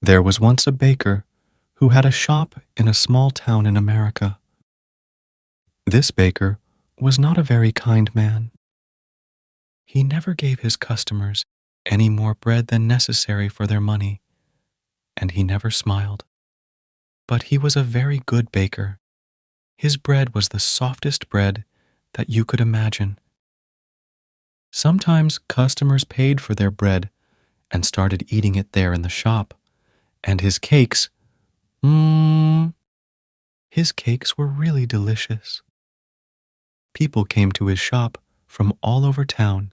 There was once a baker who had a shop in a small town in America. This baker was not a very kind man. He never gave his customers any more bread than necessary for their money, and he never smiled. But he was a very good baker. His bread was the softest bread that you could imagine. Sometimes customers paid for their bread and started eating it there in the shop, and his cakes, his cakes were really delicious. People came to his shop from all over town.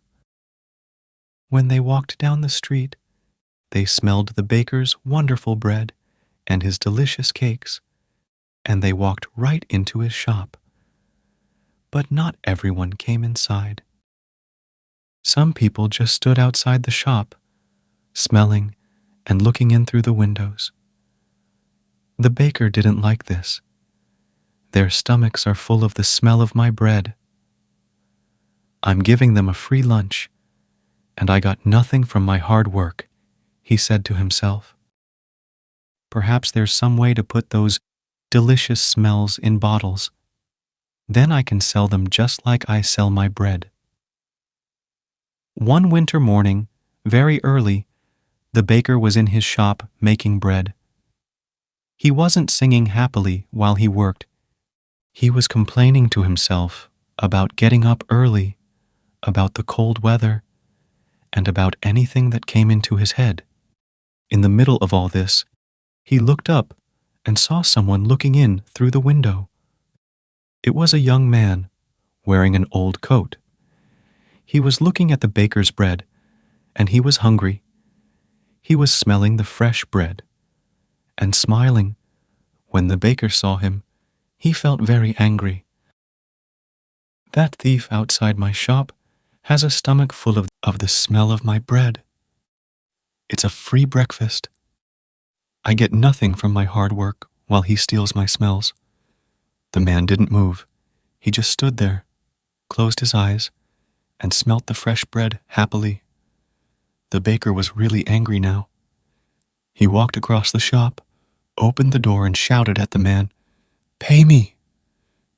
When they walked down the street, they smelled the baker's wonderful bread and his delicious cakes, and they walked right into his shop. But not everyone came inside. Some people just stood outside the shop, smelling and looking in through the windows. The baker didn't like this. Their stomachs are full of the smell of my bread. I'm giving them a free lunch, and I got nothing from my hard work, he said to himself. Perhaps there's some way to put those delicious smells in bottles. Then I can sell them just like I sell my bread. One winter morning, very early, the baker was in his shop making bread. He wasn't singing happily while he worked. He was complaining to himself about getting up early, about the cold weather, and about anything that came into his head. In the middle of all this, he looked up and saw someone looking in through the window. It was a young man wearing an old coat. He was looking at the baker's bread, and he was hungry. He was smelling the fresh bread and smiling. When the baker saw him, he felt very angry. That thief outside my shop has a stomach full of the smell of my bread. It's a free breakfast. I get nothing from my hard work while he steals my smells. The man didn't move. He just stood there, closed his eyes, and smelt the fresh bread happily. The baker was really angry now. He walked across the shop, opened the door, and shouted at the man, "Pay me!"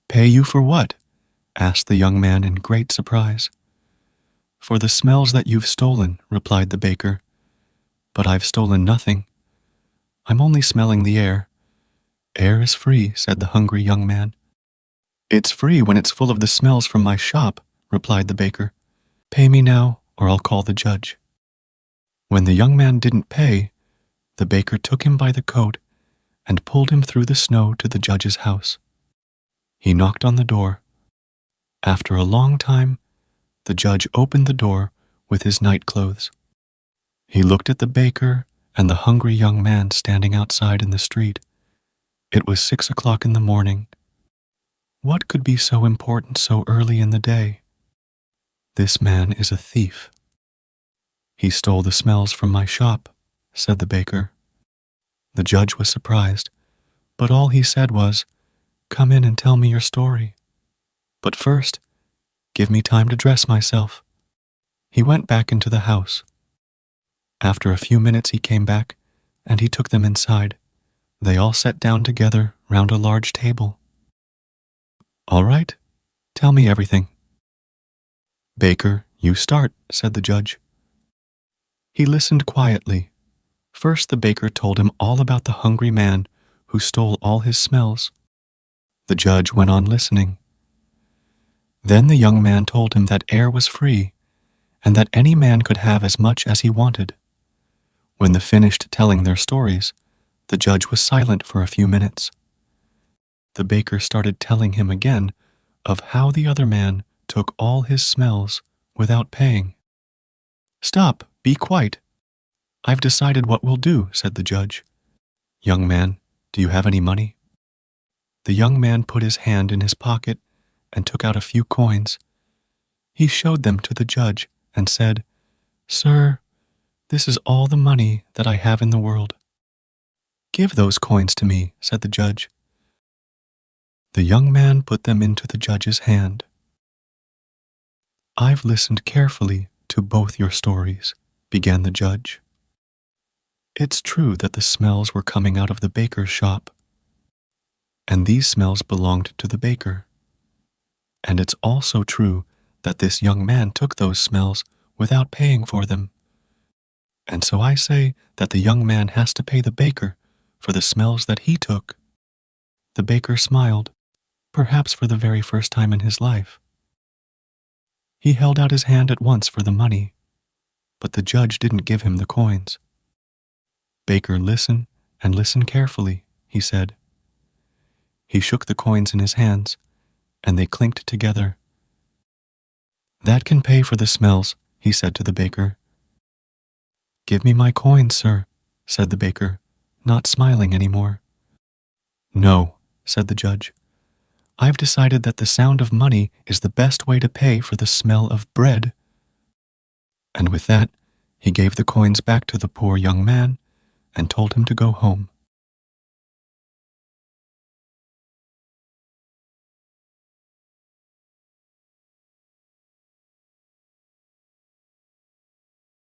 "Pay you for what?" asked the young man in great surprise. "For the smells that you've stolen," replied the baker. "But I've stolen nothing. I'm only smelling the air." "Air is free," said the hungry young man. "It's free when it's full of the smells from my shop," replied the baker. "Pay me now, or I'll call the judge." When the young man didn't pay, the baker took him by the coat and pulled him through the snow to the judge's house. He knocked on the door. After a long time, the judge opened the door with his nightclothes. He looked at the baker and the hungry young man standing outside in the street. It was 6 o'clock in the morning. What could be so important so early in the day? "This man is a thief. He stole the smells from my shop," said the baker. The judge was surprised, but all he said was, "Come in and tell me your story. But first, give me time to dress myself." He went back into the house. After a few minutes he came back, and he took them inside. They all sat down together round a large table. "All right, tell me everything." "Baker, you start," said the judge. He listened quietly. First the baker told him all about the hungry man who stole all his smells. The judge went on listening. Then the young man told him that air was free, and that any man could have as much as he wanted. When they finished telling their stories, the judge was silent for a few minutes. The baker started telling him again of how the other man took all his smells without paying. "Stop, be quiet. I've decided what we'll do," said the judge. "Young man, do you have any money?" The young man put his hand in his pocket and took out a few coins. He showed them to the judge and said, "Sir, this is all the money that I have in the world." "Give those coins to me," said the judge. The young man put them into the judge's hand. "I've listened carefully to both your stories," began the judge. It's true that the smells were coming out of the baker's shop, and these smells belonged to the baker. And it's also true that this young man took those smells without paying for them. And so I say that the young man has to pay the baker for the smells that he took. The baker smiled, perhaps for the very first time in his life. He held out his hand at once for the money, but the judge didn't give him the coins. "Baker, listen, and listen carefully," he said. He shook the coins in his hands, and they clinked together. "That can pay for the smells," he said to the baker. "Give me my coins, sir," said the baker, not smiling anymore. "No," said the judge. "I've decided that the sound of money is the best way to pay for the smell of bread." And with that, he gave the coins back to the poor young man and told him to go home.